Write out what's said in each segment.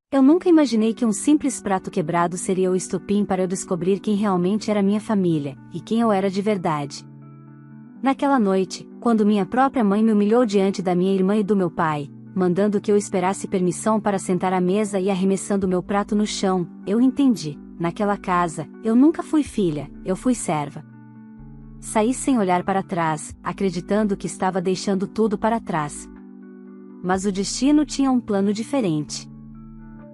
Eu nunca imaginei que um simples prato quebrado seria o estopim para eu descobrir quem realmente era minha família, e quem eu era de verdade. Naquela noite, quando minha própria mãe me humilhou diante da minha irmã e do meu pai, mandando que eu esperasse permissão para sentar à mesa e arremessando meu prato no chão, eu entendi. Naquela casa, eu nunca fui filha, eu fui serva. Saí sem olhar para trás, acreditando que estava deixando tudo para trás. Mas o destino tinha um plano diferente.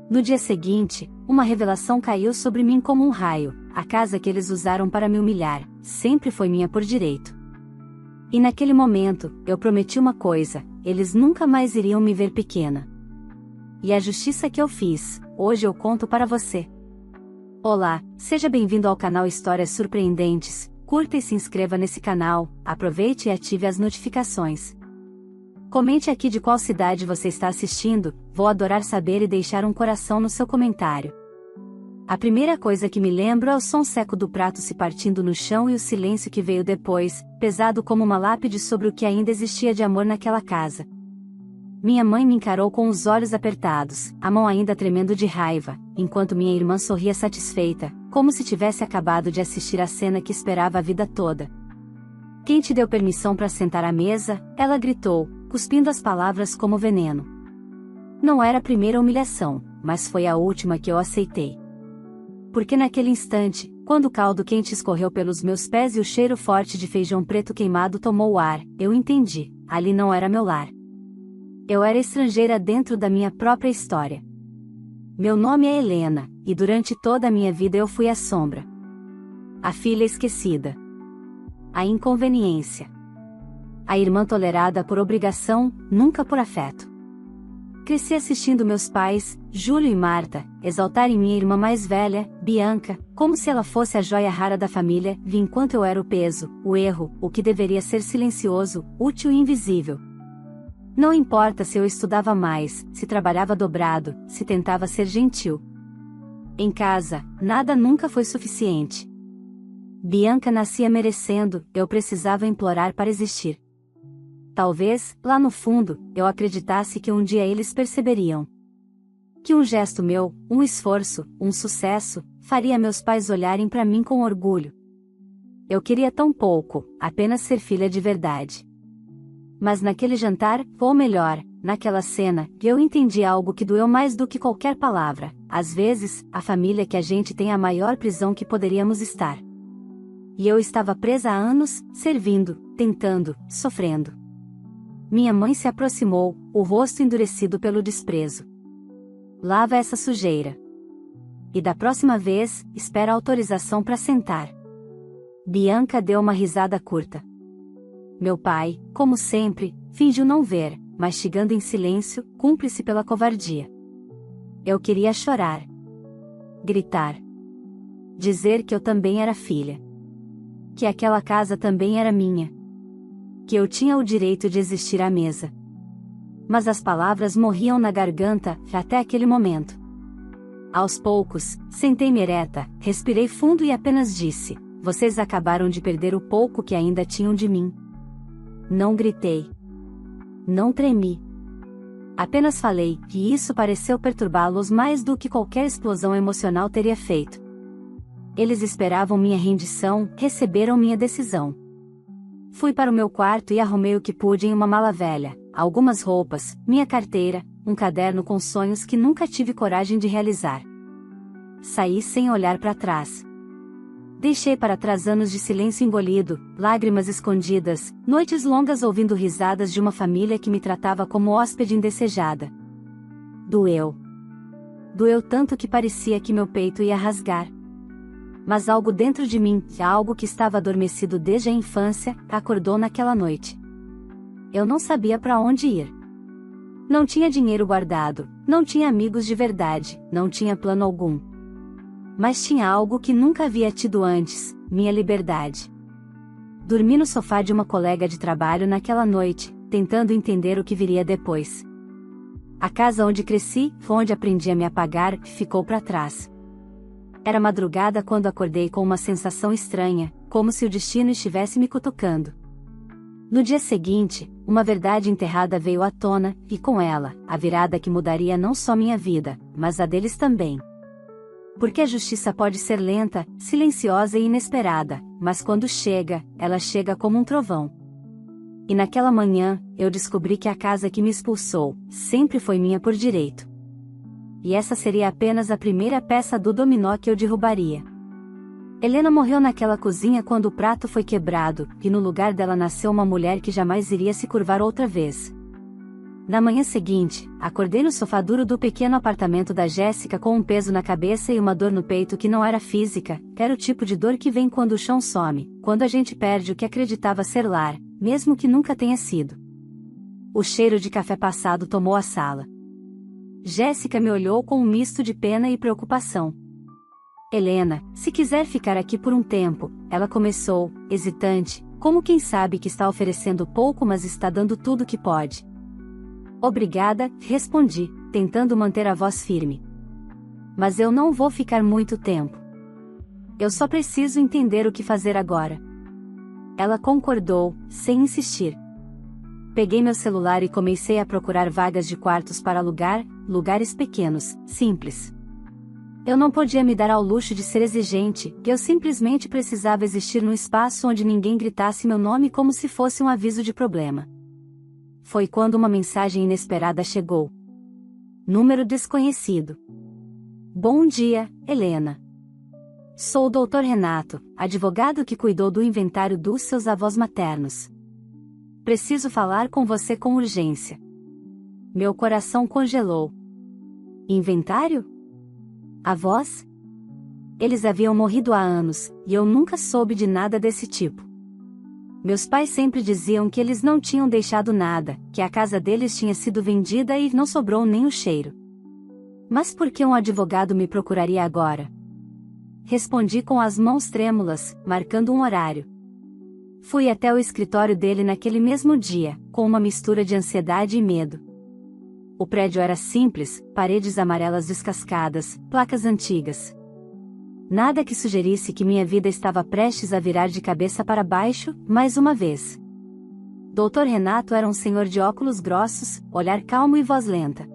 No dia seguinte, uma revelação caiu sobre mim como um raio: a casa que eles usaram para me humilhar, sempre foi minha por direito. E naquele momento, eu prometi uma coisa: eles nunca mais iriam me ver pequena. E a justiça que eu fiz, hoje eu conto para você. Olá, seja bem-vindo ao canal Histórias Surpreendentes. Curta e se inscreva nesse canal, aproveite e ative as notificações. Comente aqui de qual cidade você está assistindo, vou adorar saber e deixar um coração no seu comentário. A primeira coisa que me lembro é o som seco do prato se partindo no chão e o silêncio que veio depois, pesado como uma lápide sobre o que ainda existia de amor naquela casa. Minha mãe me encarou com os olhos apertados, a mão ainda tremendo de raiva, enquanto minha irmã sorria satisfeita, como se tivesse acabado de assistir a cena que esperava a vida toda. "Quem te deu permissão para sentar à mesa?" ela gritou, cuspindo as palavras como veneno. Não era a primeira humilhação, mas foi a última que eu aceitei. Porque naquele instante, quando o caldo quente escorreu pelos meus pés e o cheiro forte de feijão preto queimado tomou o ar, eu entendi: ali não era meu lar. Eu era estrangeira dentro da minha própria história. Meu nome é Helena, e durante toda a minha vida eu fui a sombra. A filha esquecida. A inconveniência. A irmã tolerada por obrigação, nunca por afeto. Cresci assistindo meus pais, Júlio e Marta, exaltarem minha irmã mais velha, Bianca, como se ela fosse a joia rara da família, vi enquanto eu era o peso, o erro, o que deveria ser silencioso, útil e invisível. Não importa se eu estudava mais, se trabalhava dobrado, se tentava ser gentil. Em casa, nada nunca foi suficiente. Bianca nascia merecendo, eu precisava implorar para existir. Talvez, lá no fundo, eu acreditasse que um dia eles perceberiam. Que um gesto meu, um esforço, um sucesso, faria meus pais olharem para mim com orgulho. Eu queria tão pouco, apenas ser filha de verdade. Mas naquele jantar, ou melhor, naquela cena, eu entendi algo que doeu mais do que qualquer palavra. Às vezes, a família que a gente tem é a maior prisão que poderíamos estar. E eu estava presa há anos, servindo, tentando, sofrendo. Minha mãe se aproximou, o rosto endurecido pelo desprezo. "Lava essa sujeira. E da próxima vez, espera autorização para sentar." Bianca deu uma risada curta. Meu pai, como sempre, fingiu não ver, mastigando em silêncio, cúmplice pela covardia. Eu queria chorar. Gritar. Dizer que eu também era filha. Que aquela casa também era minha. Que eu tinha o direito de existir à mesa. Mas as palavras morriam na garganta, até aquele momento. Aos poucos, sentei-me ereta, respirei fundo e apenas disse: "Vocês acabaram de perder o pouco que ainda tinham de mim." Não gritei. Não tremi. Apenas falei, e isso pareceu perturbá-los mais do que qualquer explosão emocional teria feito. Eles esperavam minha rendição, receberam minha decisão. Fui para o meu quarto e arrumei o que pude em uma mala velha, algumas roupas, minha carteira, um caderno com sonhos que nunca tive coragem de realizar. Saí sem olhar para trás. Deixei para trás anos de silêncio engolido, lágrimas escondidas, noites longas ouvindo risadas de uma família que me tratava como hóspede indesejada. Doeu. Doeu tanto que parecia que meu peito ia rasgar. Mas algo dentro de mim, algo que estava adormecido desde a infância, acordou naquela noite. Eu não sabia para onde ir. Não tinha dinheiro guardado, não tinha amigos de verdade, não tinha plano algum. Mas tinha algo que nunca havia tido antes: minha liberdade. Dormi no sofá de uma colega de trabalho naquela noite, tentando entender o que viria depois. A casa onde cresci, onde aprendi a me apagar, ficou para trás. Era madrugada quando acordei com uma sensação estranha, como se o destino estivesse me cutucando. No dia seguinte, uma verdade enterrada veio à tona, e com ela, a virada que mudaria não só minha vida, mas a deles também. Porque a justiça pode ser lenta, silenciosa e inesperada, mas quando chega, ela chega como um trovão. E naquela manhã, eu descobri que a casa que me expulsou, sempre foi minha por direito. E essa seria apenas a primeira peça do dominó que eu derrubaria. Helena morreu naquela cozinha quando o prato foi quebrado, e no lugar dela nasceu uma mulher que jamais iria se curvar outra vez. Na manhã seguinte, acordei no sofá duro do pequeno apartamento da Jéssica com um peso na cabeça e uma dor no peito que não era física, era o tipo de dor que vem quando o chão some, quando a gente perde o que acreditava ser lar, mesmo que nunca tenha sido. O cheiro de café passado tomou a sala. Jéssica me olhou com um misto de pena e preocupação. Helena, se quiser ficar aqui por um tempo, ela começou, hesitante, como quem sabe que está oferecendo pouco mas está dando tudo que pode. Obrigada, respondi, tentando manter a voz firme. Mas eu não vou ficar muito tempo. Eu só preciso entender o que fazer agora. Ela concordou, sem insistir. Peguei meu celular e comecei a procurar vagas de quartos para alugar, lugares pequenos, simples. Eu não podia me dar ao luxo de ser exigente, eu simplesmente precisava existir num espaço onde ninguém gritasse meu nome como se fosse um aviso de problema. Foi quando uma mensagem inesperada chegou. Número desconhecido. Bom dia, Helena. Sou o Dr. Renato, advogado que cuidou do inventário dos seus avós maternos. Preciso falar com você com urgência. Meu coração congelou. Inventário? Avós? Eles haviam morrido há anos, e eu nunca soube de nada desse tipo. Meus pais sempre diziam que eles não tinham deixado nada, que a casa deles tinha sido vendida e não sobrou nem o cheiro. Mas por que um advogado me procuraria agora? Respondi com as mãos trêmulas, marcando um horário. Fui até o escritório dele naquele mesmo dia, com uma mistura de ansiedade e medo. O prédio era simples, paredes amarelas descascadas, placas antigas. Nada que sugerisse que minha vida estava prestes a virar de cabeça para baixo, mais uma vez. Dr. Renato era um senhor de óculos grossos, olhar calmo e voz lenta.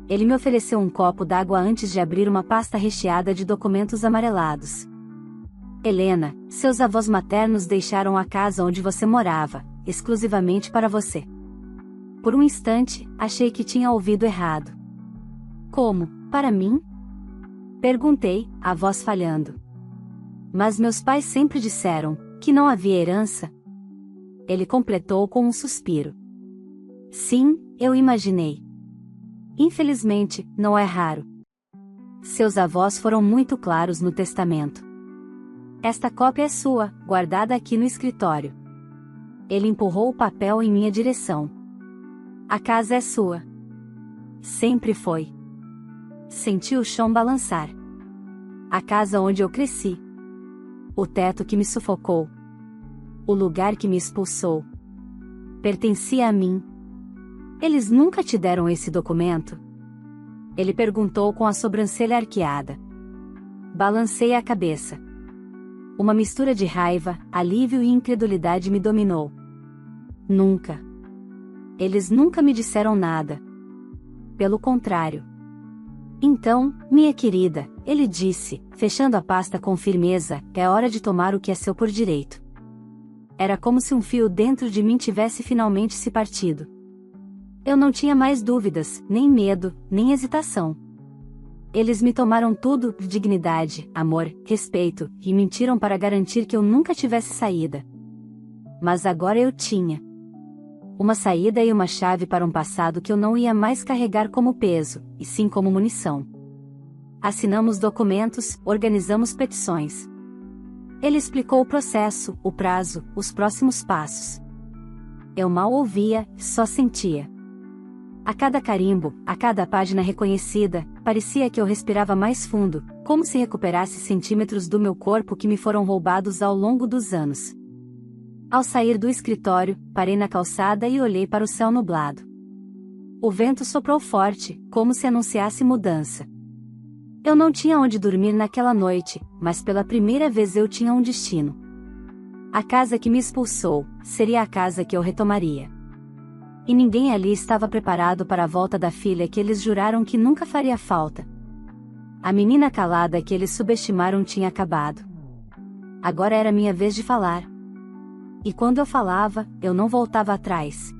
Ele me ofereceu um copo d'água antes de abrir uma pasta recheada de documentos amarelados. Helena, seus avós maternos deixaram a casa onde você morava, exclusivamente para você. Por um instante, achei que tinha ouvido errado. Como, para mim? Perguntei, a voz falhando. Mas meus pais sempre disseram que não havia herança. Ele completou com um suspiro. Sim, eu imaginei. Infelizmente, não é raro. Seus avós foram muito claros no testamento. Esta cópia é sua, guardada aqui no escritório. Ele empurrou o papel em minha direção. A casa é sua. Sempre foi. Senti o chão balançar. A casa onde eu cresci. O teto que me sufocou. O lugar que me expulsou. Pertencia a mim. Eles nunca te deram esse documento? Ele perguntou com a sobrancelha arqueada. Balancei a cabeça. Uma mistura de raiva, alívio e incredulidade me dominou. Nunca. Eles nunca me disseram nada. Pelo contrário. Então, minha querida, ele disse, fechando a pasta com firmeza, é hora de tomar o que é seu por direito. Era como se um fio dentro de mim tivesse finalmente se partido. Eu não tinha mais dúvidas, nem medo, nem hesitação. Eles me tomaram tudo, dignidade, amor, respeito, e mentiram para garantir que eu nunca tivesse saída. Mas agora eu tinha. Uma saída e uma chave para um passado que eu não ia mais carregar como peso, e sim como munição. Assinamos documentos, organizamos petições. Ele explicou o processo, o prazo, os próximos passos. Eu mal ouvia, só sentia. A cada carimbo, a cada página reconhecida, parecia que eu respirava mais fundo, como se recuperasse centímetros do meu corpo que me foram roubados ao longo dos anos. Ao sair do escritório, parei na calçada e olhei para o céu nublado. O vento soprou forte, como se anunciasse mudança. Eu não tinha onde dormir naquela noite, mas pela primeira vez eu tinha um destino. A casa que me expulsou seria a casa que eu retomaria. E ninguém ali estava preparado para a volta da filha que eles juraram que nunca faria falta. A menina calada que eles subestimaram tinha acabado. Agora era minha vez de falar. E quando eu falava, eu não voltava atrás.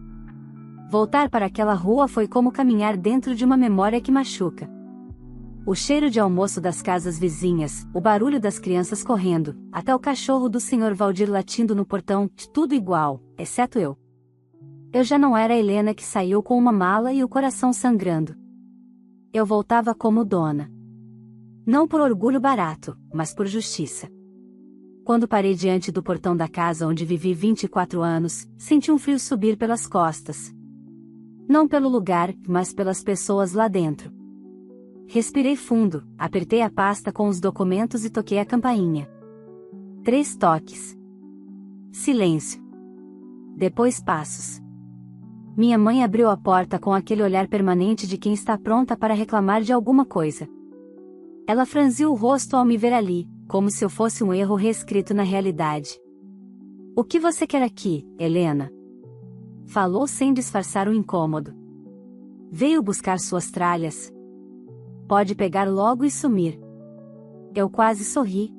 Voltar para aquela rua foi como caminhar dentro de uma memória que machuca. O cheiro de almoço das casas vizinhas, o barulho das crianças correndo, até o cachorro do Sr. Valdir latindo no portão, tudo igual, exceto eu. Eu já não era a Helena que saiu com uma mala e o coração sangrando. Eu voltava como dona. Não por orgulho barato, mas por justiça. Quando parei diante do portão da casa onde vivi 24 anos, senti um frio subir pelas costas. Não pelo lugar, mas pelas pessoas lá dentro. Respirei fundo, apertei a pasta com os documentos e toquei a campainha. 3 toques. Silêncio. Depois passos. Minha mãe abriu a porta com aquele olhar permanente de quem está pronta para reclamar de alguma coisa. Ela franziu o rosto ao me ver ali, como se eu fosse um erro reescrito na realidade. "O que você quer aqui, Helena?" Falou sem disfarçar o incômodo. "Veio buscar suas tralhas. Pode pegar logo e sumir." Eu quase sorri.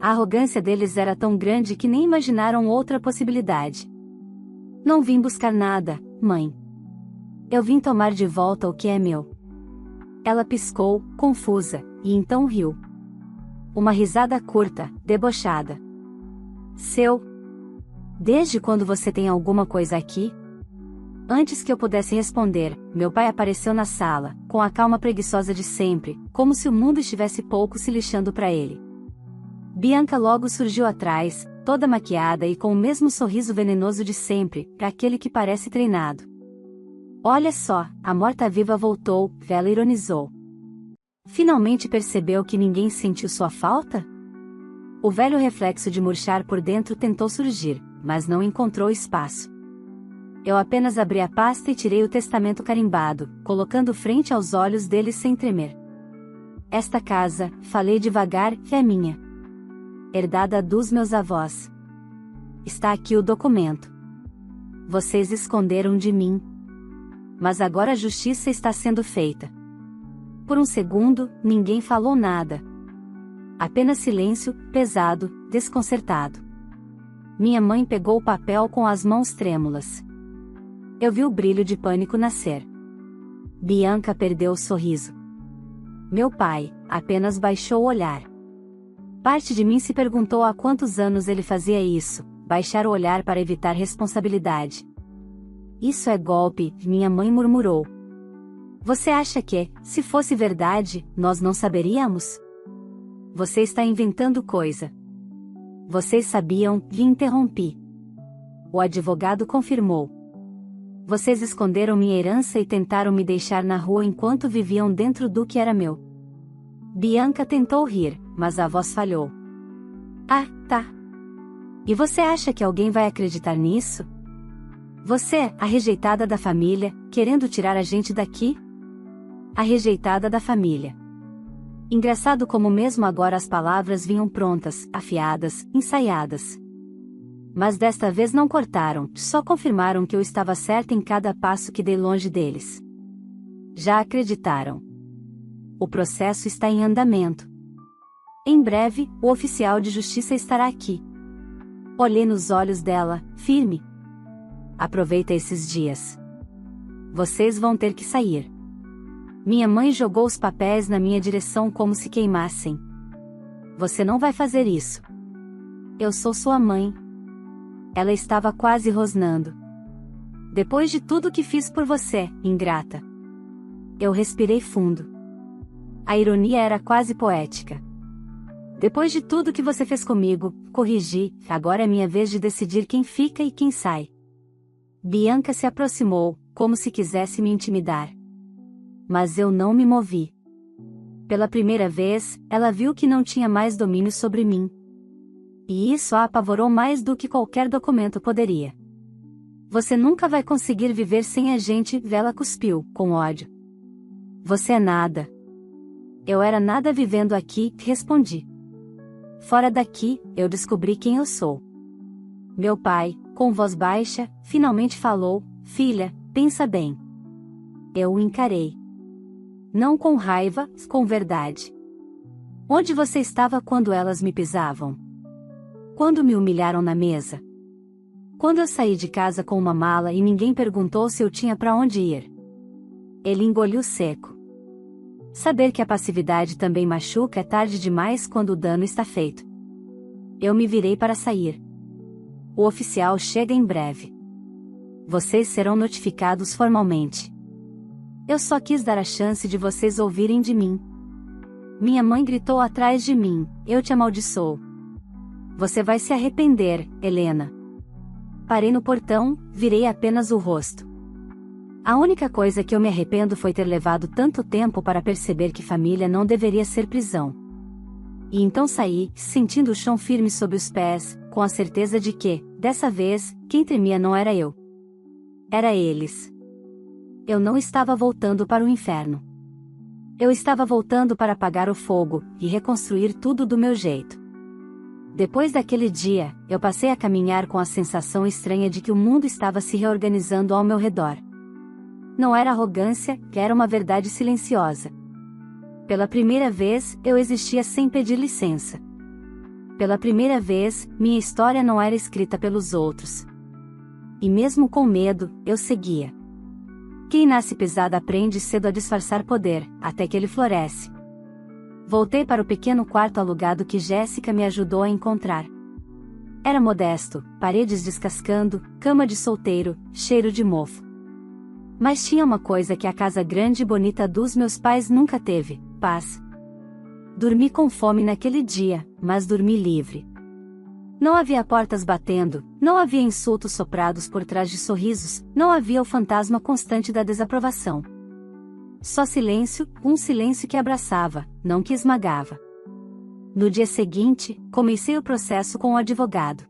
A arrogância deles era tão grande que nem imaginaram outra possibilidade. "Não vim buscar nada, mãe. Eu vim tomar de volta o que é meu." Ela piscou, confusa, e então riu. Uma risada curta, debochada. "Seu? Desde quando você tem alguma coisa aqui?" Antes que eu pudesse responder, meu pai apareceu na sala, com a calma preguiçosa de sempre, como se o mundo estivesse pouco se lixando para ele. Bianca logo surgiu atrás, toda maquiada e com o mesmo sorriso venenoso de sempre, aquele que parece treinado. "Olha só, a morta-viva voltou", ela ironizou. "Finalmente percebeu que ninguém sentiu sua falta?" O velho reflexo de murchar por dentro tentou surgir, mas não encontrou espaço. Eu apenas abri a pasta e tirei o testamento carimbado, colocando frente aos olhos deles sem tremer. "Esta casa", falei devagar, "é minha. Herdada dos meus avós. Está aqui o documento. Vocês esconderam de mim. Mas agora a justiça está sendo feita." Por um segundo, ninguém falou nada. Apenas silêncio, pesado, desconcertado. Minha mãe pegou o papel com as mãos trêmulas. Eu vi o brilho de pânico nascer. Bianca perdeu o sorriso. Meu pai apenas baixou o olhar. Parte de mim se perguntou há quantos anos ele fazia isso, baixar o olhar para evitar responsabilidade. "Isso é golpe", minha mãe murmurou. "Você acha que, se fosse verdade, nós não saberíamos?" "Você está inventando coisa." "Vocês sabiam", lhe interrompi. O advogado confirmou. "Vocês esconderam minha herança e tentaram me deixar na rua enquanto viviam dentro do que era meu." Bianca tentou rir, mas a voz falhou. "Ah, tá. E você acha que alguém vai acreditar nisso? Você, a rejeitada da família, querendo tirar a gente daqui?" A rejeitada da família. Engraçado como mesmo agora as palavras vinham prontas, afiadas, ensaiadas. Mas desta vez não cortaram, só confirmaram que eu estava certa em cada passo que dei longe deles. Já acreditaram. O processo está em andamento. Em breve, o oficial de justiça estará aqui. Olhei nos olhos dela, firme. "Aproveita esses dias. Vocês vão ter que sair." Minha mãe jogou os papéis na minha direção como se queimassem. "Você não vai fazer isso. Eu sou sua mãe." Ela estava quase rosnando. "Depois de tudo que fiz por você, ingrata." Eu respirei fundo. A ironia era quase poética. "Depois de tudo que você fez comigo", corrigi, "agora é minha vez de decidir quem fica e quem sai." Bianca se aproximou, como se quisesse me intimidar. Mas eu não me movi. Pela primeira vez, ela viu que não tinha mais domínio sobre mim. E isso a apavorou mais do que qualquer documento poderia. "Você nunca vai conseguir viver sem a gente", ela cuspiu, com ódio. "Você é nada." "Eu era nada vivendo aqui", respondi. "Fora daqui, eu descobri quem eu sou." Meu pai, com voz baixa, finalmente falou: filha, pensa bem. Eu o encarei. Não com raiva, com verdade. Onde você estava quando elas me pisavam? Quando me humilharam na mesa? Quando eu saí de casa com uma mala e ninguém perguntou se eu tinha para onde ir? Ele engoliu seco. Saber que a passividade também machuca é tarde demais quando o dano está feito. Eu me virei para sair. O oficial chega em breve. Vocês serão notificados formalmente. Eu só quis dar a chance de vocês ouvirem de mim. Minha mãe gritou atrás de mim: eu te amaldiçoo. Você vai se arrepender, Helena. Parei no portão, virei apenas o rosto. A única coisa que eu me arrependo foi ter levado tanto tempo para perceber que família não deveria ser prisão. E então saí, sentindo o chão firme sob os pés, com a certeza de que, dessa vez, quem tremia não era eu. Era eles. Eu não estava voltando para o inferno. Eu estava voltando para apagar o fogo, e reconstruir tudo do meu jeito. Depois daquele dia, eu passei a caminhar com a sensação estranha de que o mundo estava se reorganizando ao meu redor. Não era arrogância, era uma verdade silenciosa. Pela primeira vez, eu existia sem pedir licença. Pela primeira vez, minha história não era escrita pelos outros. E mesmo com medo, eu seguia. Quem nasce pisado aprende cedo a disfarçar poder, até que ele floresce. Voltei para o pequeno quarto alugado que Jéssica me ajudou a encontrar. Era modesto, paredes descascando, cama de solteiro, cheiro de mofo. Mas tinha uma coisa que a casa grande e bonita dos meus pais nunca teve: paz. Dormi com fome naquele dia, mas dormi livre. Não havia portas batendo, não havia insultos soprados por trás de sorrisos, não havia o fantasma constante da desaprovação. Só silêncio, um silêncio que abraçava, não que esmagava. No dia seguinte, comecei o processo com o advogado.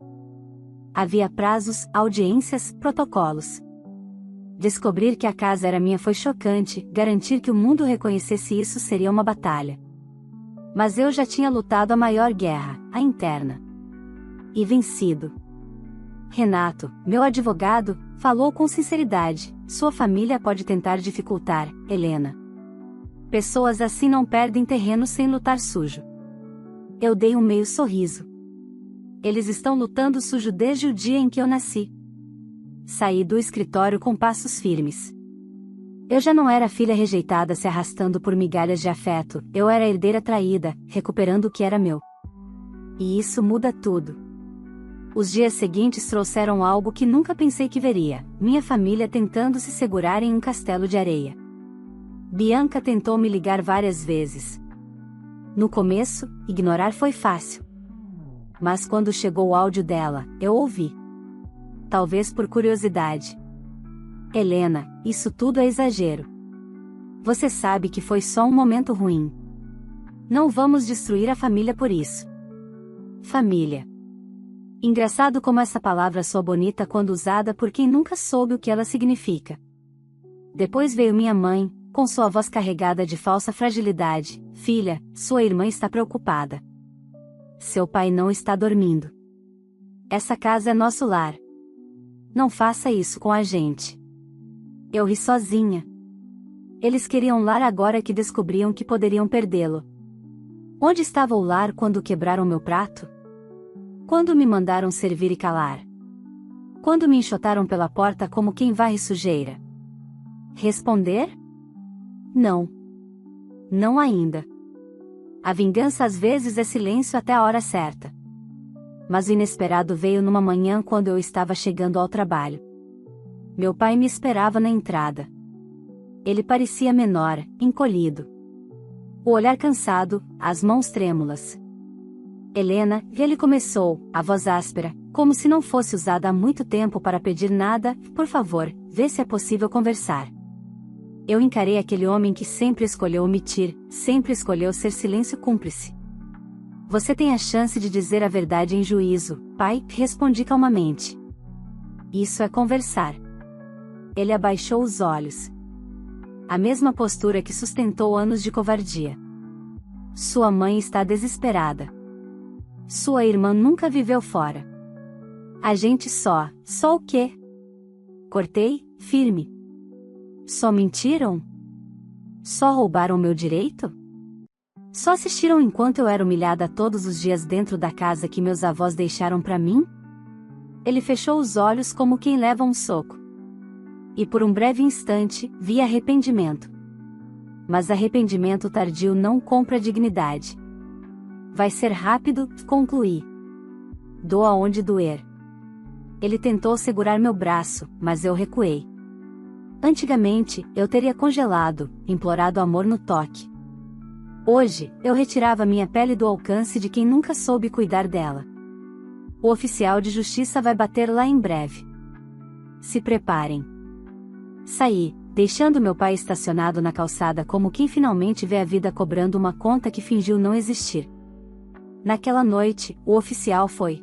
Havia prazos, audiências, protocolos. Descobrir que a casa era minha foi chocante, garantir que o mundo reconhecesse isso seria uma batalha. Mas eu já tinha lutado a maior guerra, a interna. E vencido. Renato, meu advogado, falou com sinceridade: sua família pode tentar dificultar, Helena. Pessoas assim não perdem terreno sem lutar sujo. Eu dei um meio sorriso. Eles estão lutando sujo desde o dia em que eu nasci. Saí do escritório com passos firmes. Eu já não era filha rejeitada se arrastando por migalhas de afeto, eu era a herdeira traída, recuperando o que era meu. E isso muda tudo. Os dias seguintes trouxeram algo que nunca pensei que veria: minha família tentando se segurar em um castelo de areia. Bianca tentou me ligar várias vezes. No começo, ignorar foi fácil. Mas quando chegou o áudio dela, eu ouvi. Talvez por curiosidade. Helena, isso tudo é exagero. Você sabe que foi só um momento ruim. Não vamos destruir a família por isso. Família. Engraçado como essa palavra soa bonita quando usada por quem nunca soube o que ela significa. Depois veio minha mãe, com sua voz carregada de falsa fragilidade: filha, sua irmã está preocupada. Seu pai não está dormindo. Essa casa é nosso lar. Não faça isso com a gente. Eu ri sozinha. Eles queriam lar agora que descobriam que poderiam perdê-lo. Onde estava o lar quando quebraram meu prato? Quando me mandaram servir e calar? Quando me enxotaram pela porta como quem varre sujeira? Responder? Não. Não ainda. A vingança às vezes é silêncio até a hora certa. Mas o inesperado veio numa manhã quando eu estava chegando ao trabalho. Meu pai me esperava na entrada. Ele parecia menor, encolhido. O olhar cansado, as mãos trêmulas. Helena, ele começou, a voz áspera, como se não fosse usada há muito tempo para pedir nada: por favor, vê se é possível conversar. Eu encarei aquele homem que sempre escolheu omitir, sempre escolheu ser silêncio cúmplice. Você tem a chance de dizer a verdade em juízo, pai, respondi calmamente. Isso é conversar. Ele abaixou os olhos. A mesma postura que sustentou anos de covardia. Sua mãe está desesperada. Sua irmã nunca viveu fora. Só o quê? Cortei, firme. Só mentiram? Só roubaram meu direito? Só assistiram enquanto eu era humilhada todos os dias dentro da casa que meus avós deixaram para mim? Ele fechou os olhos como quem leva um soco. E por um breve instante, vi arrependimento. Mas arrependimento tardio não compra dignidade. Vai ser rápido, concluí. Doa onde doer. Ele tentou segurar meu braço, mas eu recuei. Antigamente, eu teria congelado, implorado amor no toque. Hoje, eu retirava minha pele do alcance de quem nunca soube cuidar dela. O oficial de justiça vai bater lá em breve. Se preparem. Saí, deixando meu pai estacionado na calçada como quem finalmente vê a vida cobrando uma conta que fingiu não existir. Naquela noite, o oficial foi.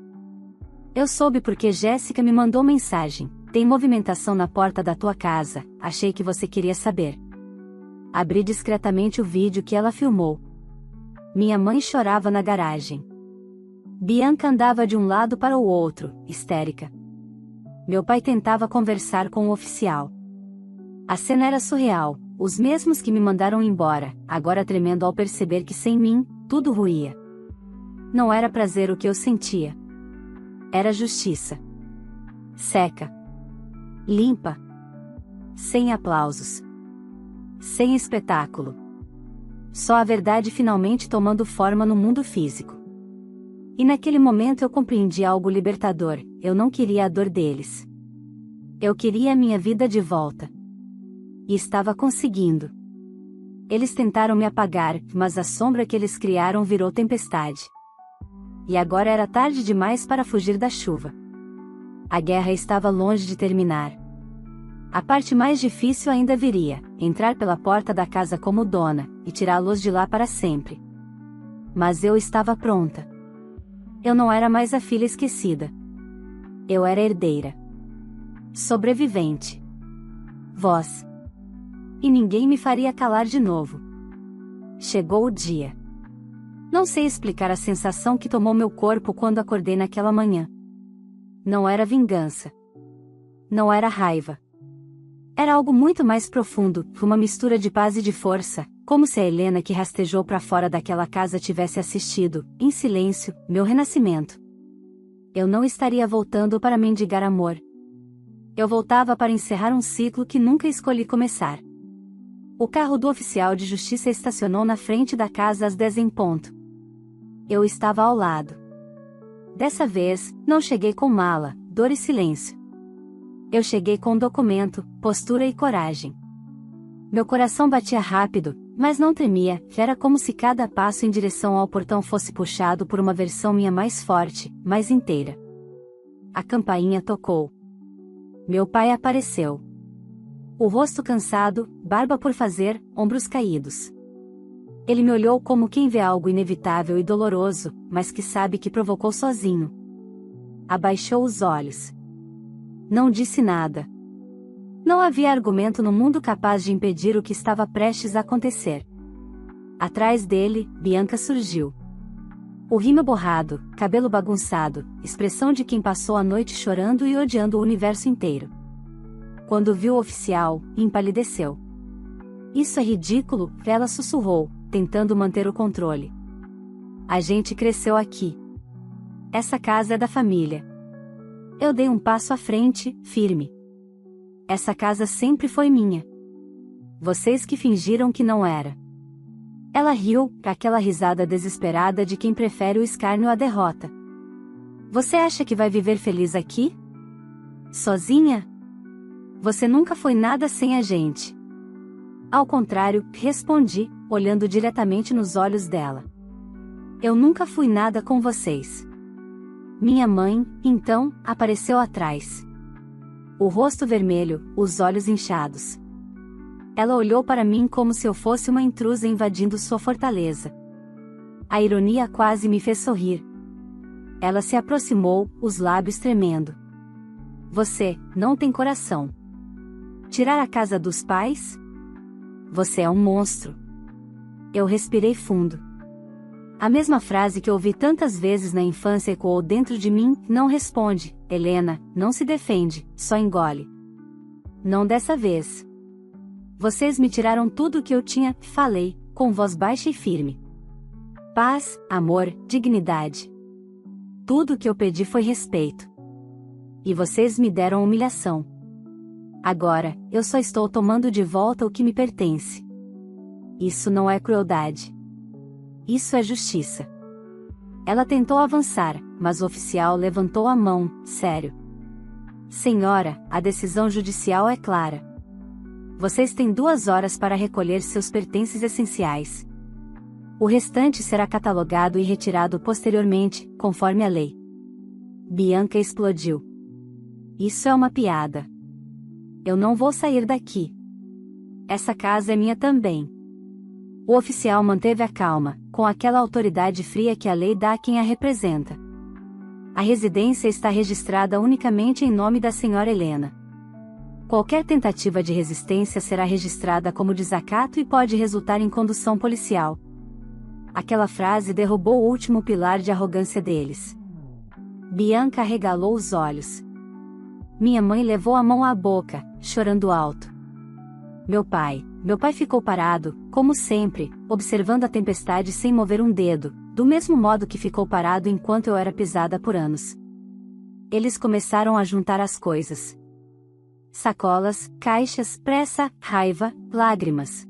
Eu soube porque Jéssica me mandou mensagem. Tem movimentação na porta da tua casa, achei que você queria saber. Abri discretamente o vídeo que ela filmou. Minha mãe chorava na garagem. Bianca andava de um lado para o outro, histérica. Meu pai tentava conversar com o oficial. A cena era surreal, os mesmos que me mandaram embora, agora tremendo ao perceber que sem mim, tudo ruía. Não era prazer o que eu sentia. Era justiça. Seca. Limpa. Sem aplausos. Sem espetáculo. Só a verdade finalmente tomando forma no mundo físico. E naquele momento eu compreendi algo libertador, eu não queria a dor deles. Eu queria a minha vida de volta. E estava conseguindo. Eles tentaram me apagar, mas a sombra que eles criaram virou tempestade. E agora era tarde demais para fugir da chuva. A guerra estava longe de terminar. A parte mais difícil ainda viria, entrar pela porta da casa como dona, e tirá-los de lá para sempre. Mas eu estava pronta. Eu não era mais a filha esquecida. Eu era herdeira. Sobrevivente. Voz. E ninguém me faria calar de novo. Chegou o dia. Não sei explicar a sensação que tomou meu corpo quando acordei naquela manhã. Não era vingança. Não era raiva. Era algo muito mais profundo, uma mistura de paz e de força, como se a Helena que rastejou para fora daquela casa tivesse assistido, em silêncio, meu renascimento. Eu não estaria voltando para mendigar amor. Eu voltava para encerrar um ciclo que nunca escolhi começar. O carro do oficial de justiça estacionou na frente da casa às 10 em ponto. Eu estava ao lado. Dessa vez, não cheguei com mala, dor e silêncio. Eu cheguei com documento, postura e coragem. Meu coração batia rápido, mas não tremia, era como se cada passo em direção ao portão fosse puxado por uma versão minha mais forte, mais inteira. A campainha tocou. Meu pai apareceu. O rosto cansado, barba por fazer, ombros caídos. Ele me olhou como quem vê algo inevitável e doloroso, mas que sabe que provocou sozinho. Abaixou os olhos. Não disse nada. Não havia argumento no mundo capaz de impedir o que estava prestes a acontecer. Atrás dele, Bianca surgiu. O rímel borrado, cabelo bagunçado, expressão de quem passou a noite chorando e odiando o universo inteiro. Quando viu o oficial, empalideceu. Isso é ridículo, ela sussurrou, tentando manter o controle. A gente cresceu aqui. Essa casa é da família. Eu dei um passo à frente, firme. Essa casa sempre foi minha. Vocês que fingiram que não era. Ela riu, aquela risada desesperada de quem prefere o escárnio à derrota. Você acha que vai viver feliz aqui? Sozinha? Você nunca foi nada sem a gente. Ao contrário, respondi, olhando diretamente nos olhos dela. Eu nunca fui nada com vocês. Minha mãe, então, apareceu atrás. O rosto vermelho, os olhos inchados. Ela olhou para mim como se eu fosse uma intrusa invadindo sua fortaleza. A ironia quase me fez sorrir. Ela se aproximou, os lábios tremendo. Você não tem coração. Tirar a casa dos pais? Você é um monstro. Eu respirei fundo. A mesma frase que ouvi tantas vezes na infância ecoou dentro de mim, não responde, Helena, não se defende, só engole. Não dessa vez. Vocês me tiraram tudo o que eu tinha, falei, com voz baixa e firme. Paz, amor, dignidade. Tudo o que eu pedi foi respeito. E vocês me deram humilhação. Agora, eu só estou tomando de volta o que me pertence. Isso não é crueldade. Isso é justiça. Ela tentou avançar, mas o oficial levantou a mão, sério. Senhora, a decisão judicial é clara. Vocês têm 2 horas para recolher seus pertences essenciais. O restante será catalogado e retirado posteriormente, conforme a lei. Bianca explodiu. Isso é uma piada. Eu não vou sair daqui. Essa casa é minha também. O oficial manteve a calma, com aquela autoridade fria que a lei dá a quem a representa. A residência está registrada unicamente em nome da senhora Helena. Qualquer tentativa de resistência será registrada como desacato e pode resultar em condução policial. Aquela frase derrubou o último pilar de arrogância deles. Bianca arregalou os olhos. Minha mãe levou a mão à boca, chorando alto. Meu pai ficou parado, como sempre, observando a tempestade sem mover um dedo, do mesmo modo que ficou parado enquanto eu era pisada por anos. Eles começaram a juntar as coisas. Sacolas, caixas, pressa, raiva, lágrimas.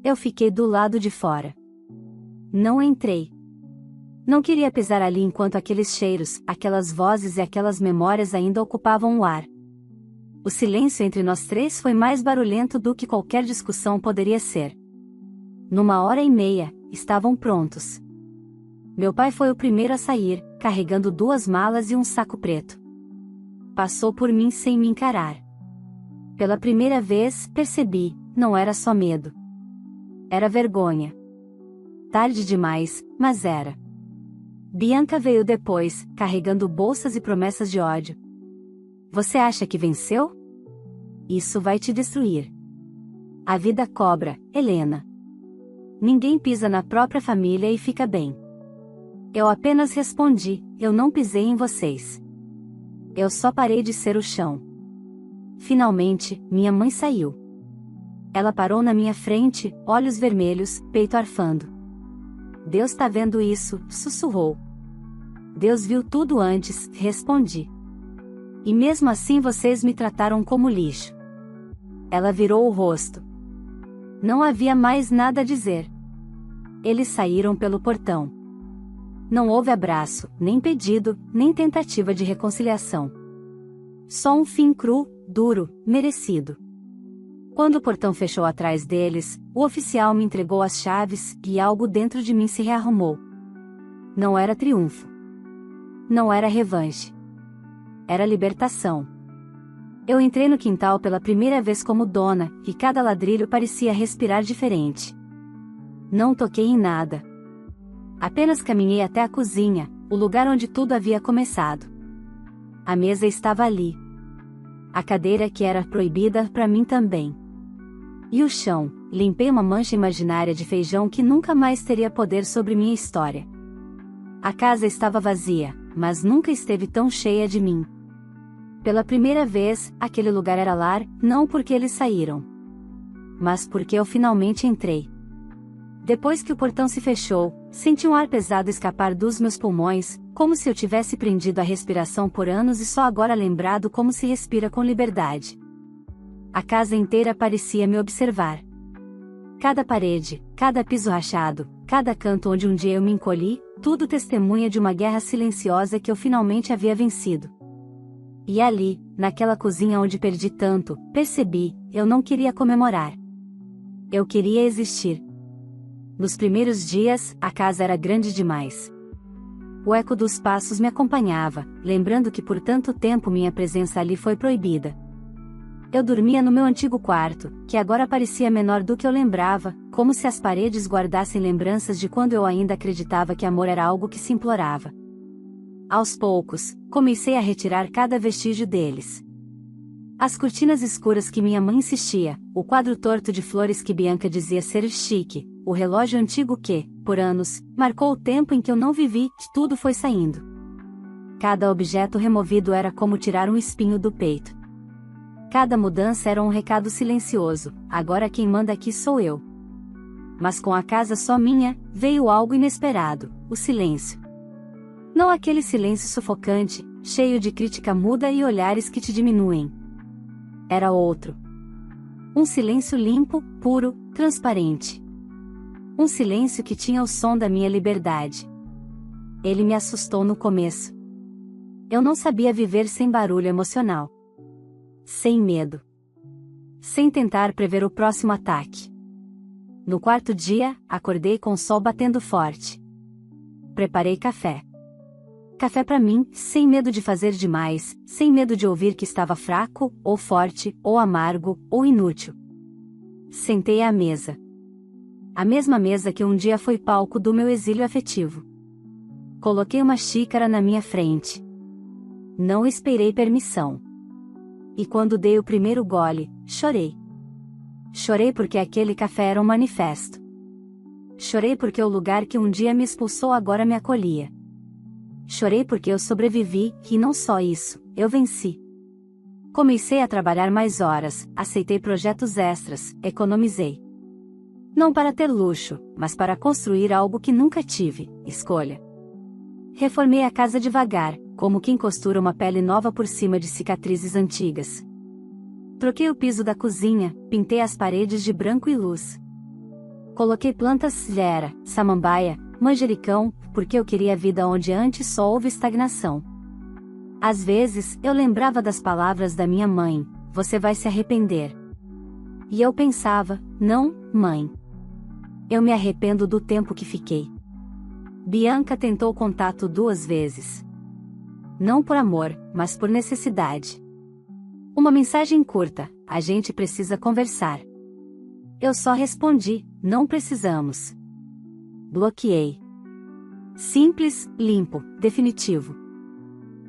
Eu fiquei do lado de fora. Não entrei. Não queria pisar ali enquanto aqueles cheiros, aquelas vozes e aquelas memórias ainda ocupavam o ar. O silêncio entre nós 3 foi mais barulhento do que qualquer discussão poderia ser. Numa hora e meia, estavam prontos. Meu pai foi o primeiro a sair, carregando 2 malas e um saco preto. Passou por mim sem me encarar. Pela primeira vez, percebi, não era só medo. Era vergonha. Tarde demais, mas era. Bianca veio depois, carregando bolsas e promessas de ódio. Você acha que venceu? Isso vai te destruir. A vida cobra, Helena. Ninguém pisa na própria família e fica bem. Eu apenas respondi, eu não pisei em vocês. Eu só parei de ser o chão. Finalmente, minha mãe saiu. Ela parou na minha frente, olhos vermelhos, peito arfando. Deus tá vendo isso, sussurrou. Deus viu tudo antes, respondi. E mesmo assim vocês me trataram como lixo. Ela virou o rosto. Não havia mais nada a dizer. Eles saíram pelo portão. Não houve abraço, nem pedido, nem tentativa de reconciliação. Só um fim cru, duro, merecido. Quando o portão fechou atrás deles, o oficial me entregou as chaves e algo dentro de mim se rearrumou. Não era triunfo. Não era revanche. Era libertação. Eu entrei no quintal pela primeira vez como dona, e cada ladrilho parecia respirar diferente. Não toquei em nada. Apenas caminhei até a cozinha, o lugar onde tudo havia começado. A mesa estava ali. A cadeira que era proibida para mim também. E o chão, limpei uma mancha imaginária de feijão que nunca mais teria poder sobre minha história. A casa estava vazia, mas nunca esteve tão cheia de mim. Pela primeira vez, aquele lugar era lar, não porque eles saíram, mas porque eu finalmente entrei. Depois que o portão se fechou, senti um ar pesado escapar dos meus pulmões, como se eu tivesse prendido a respiração por anos e só agora lembrado como se respira com liberdade. A casa inteira parecia me observar. Cada parede, cada piso rachado, cada canto onde um dia eu me encolhi, tudo testemunha de uma guerra silenciosa que eu finalmente havia vencido. E ali, naquela cozinha onde perdi tanto, percebi, eu não queria comemorar. Eu queria existir. Nos primeiros dias, a casa era grande demais. O eco dos passos me acompanhava, lembrando que por tanto tempo minha presença ali foi proibida. Eu dormia no meu antigo quarto, que agora parecia menor do que eu lembrava, como se as paredes guardassem lembranças de quando eu ainda acreditava que amor era algo que se implorava. Aos poucos, comecei a retirar cada vestígio deles. As cortinas escuras que minha mãe insistia, o quadro torto de flores que Bianca dizia ser chique, o relógio antigo que, por anos, marcou o tempo em que eu não vivi, tudo foi saindo. Cada objeto removido era como tirar um espinho do peito. Cada mudança era um recado silencioso: agora quem manda aqui sou eu. Mas com a casa só minha, veio algo inesperado: o silêncio. Não aquele silêncio sufocante, cheio de crítica muda e olhares que te diminuem. Era outro. Um silêncio limpo, puro, transparente. Um silêncio que tinha o som da minha liberdade. Ele me assustou no começo. Eu não sabia viver sem barulho emocional. Sem medo. Sem tentar prever o próximo ataque. No quarto dia, acordei com o sol batendo forte. Preparei café. Café para mim, sem medo de fazer demais, sem medo de ouvir que estava fraco, ou forte, ou amargo, ou inútil. Sentei à mesa. A mesma mesa que um dia foi palco do meu exílio afetivo. Coloquei uma xícara na minha frente. Não esperei permissão. E quando dei o primeiro gole, chorei. Chorei porque aquele café era um manifesto. Chorei porque o lugar que um dia me expulsou agora me acolhia. Chorei porque eu sobrevivi, e não só isso, eu venci. Comecei a trabalhar mais horas, aceitei projetos extras, economizei. Não para ter luxo, mas para construir algo que nunca tive, escolha. Reformei a casa devagar, como quem costura uma pele nova por cima de cicatrizes antigas. Troquei o piso da cozinha, pintei as paredes de branco e luz. Coloquei plantas lera, samambaia, manjericão, porque eu queria vida onde antes só houve estagnação. Às vezes, eu lembrava das palavras da minha mãe: você vai se arrepender. E eu pensava: não, mãe. Eu me arrependo do tempo que fiquei. Bianca tentou contato 2 vezes. Não por amor, mas por necessidade. Uma mensagem curta: a gente precisa conversar. Eu só respondi: não precisamos. Bloqueei. Simples, limpo, definitivo.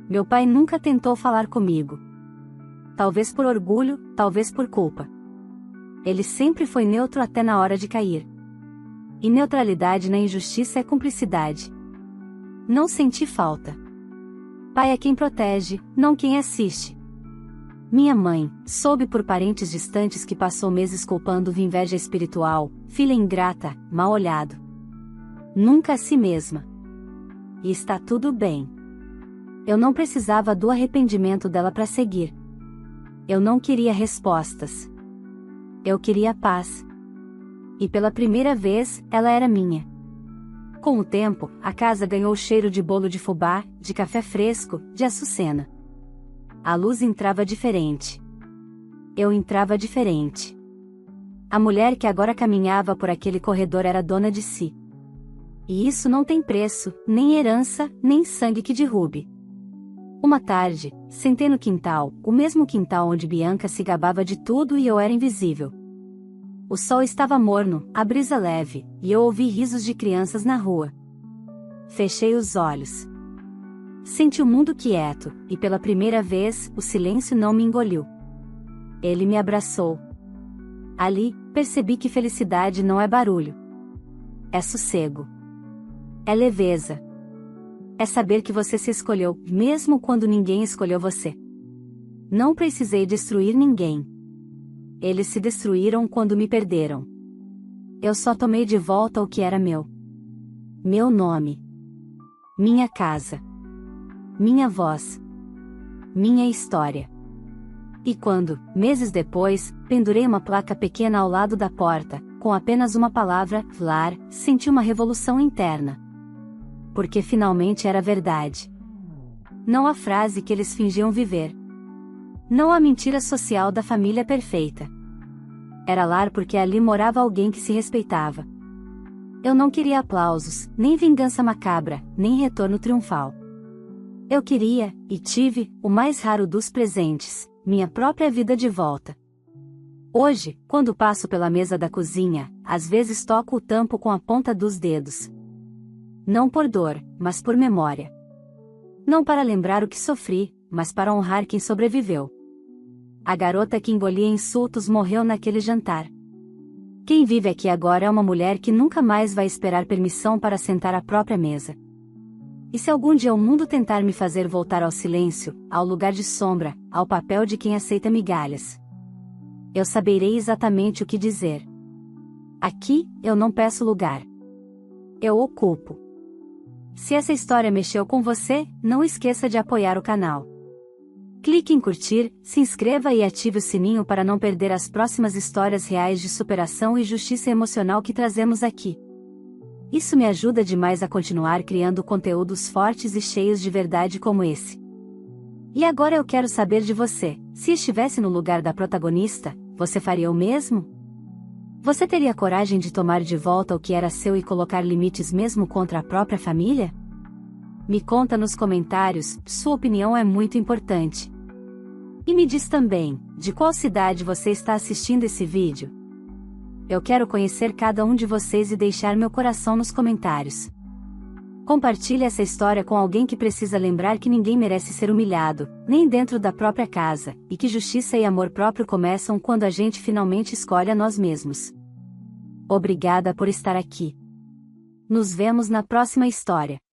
Meu pai nunca tentou falar comigo. Talvez por orgulho, talvez por culpa. Ele sempre foi neutro até na hora de cair. E neutralidade na injustiça é cumplicidade. Não senti falta. Pai é quem protege, não quem assiste. Minha mãe, soube por parentes distantes que passou meses culpando-o de inveja espiritual, filha ingrata, mal olhado. Nunca a si mesma. E está tudo bem. Eu não precisava do arrependimento dela para seguir. Eu não queria respostas. Eu queria paz. E pela primeira vez, ela era minha. Com o tempo, a casa ganhou o cheiro de bolo de fubá, de café fresco, de açucena. A luz entrava diferente. Eu entrava diferente. A mulher que agora caminhava por aquele corredor era dona de si. E isso não tem preço, nem herança, nem sangue que derrube. Uma tarde, sentei no quintal, o mesmo quintal onde Bianca se gabava de tudo e eu era invisível. O sol estava morno, a brisa leve, e eu ouvi risos de crianças na rua. Fechei os olhos. Senti o mundo quieto, e pela primeira vez, o silêncio não me engoliu. Ele me abraçou. Ali, percebi que felicidade não é barulho. É sossego. É leveza. É saber que você se escolheu, mesmo quando ninguém escolheu você. Não precisei destruir ninguém. Eles se destruíram quando me perderam. Eu só tomei de volta o que era meu. Meu nome. Minha casa. Minha voz. Minha história. E quando, meses depois, pendurei uma placa pequena ao lado da porta, com apenas uma palavra, lar, senti uma revolução interna. Porque finalmente era verdade. Não a frase que eles fingiam viver. Não a mentira social da família perfeita. Era lar porque ali morava alguém que se respeitava. Eu não queria aplausos, nem vingança macabra, nem retorno triunfal. Eu queria, e tive, o mais raro dos presentes, minha própria vida de volta. Hoje, quando passo pela mesa da cozinha, às vezes toco o tampo com a ponta dos dedos. Não por dor, mas por memória. Não para lembrar o que sofri, mas para honrar quem sobreviveu. A garota que engolia insultos morreu naquele jantar. Quem vive aqui agora é uma mulher que nunca mais vai esperar permissão para sentar à própria mesa. E se algum dia o mundo tentar me fazer voltar ao silêncio, ao lugar de sombra, ao papel de quem aceita migalhas, eu saberei exatamente o que dizer. Aqui, eu não peço lugar. Eu ocupo. Se essa história mexeu com você, não esqueça de apoiar o canal. Clique em curtir, se inscreva e ative o sininho para não perder as próximas histórias reais de superação e justiça emocional que trazemos aqui. Isso me ajuda demais a continuar criando conteúdos fortes e cheios de verdade como esse. E agora eu quero saber de você: se estivesse no lugar da protagonista, você faria o mesmo? Você teria coragem de tomar de volta o que era seu e colocar limites mesmo contra a própria família? Me conta nos comentários, sua opinião é muito importante. E me diz também, de qual cidade você está assistindo esse vídeo? Eu quero conhecer cada um de vocês e deixar meu coração nos comentários. Compartilhe essa história com alguém que precisa lembrar que ninguém merece ser humilhado, nem dentro da própria casa, e que justiça e amor próprio começam quando a gente finalmente escolhe a nós mesmos. Obrigada por estar aqui. Nos vemos na próxima história.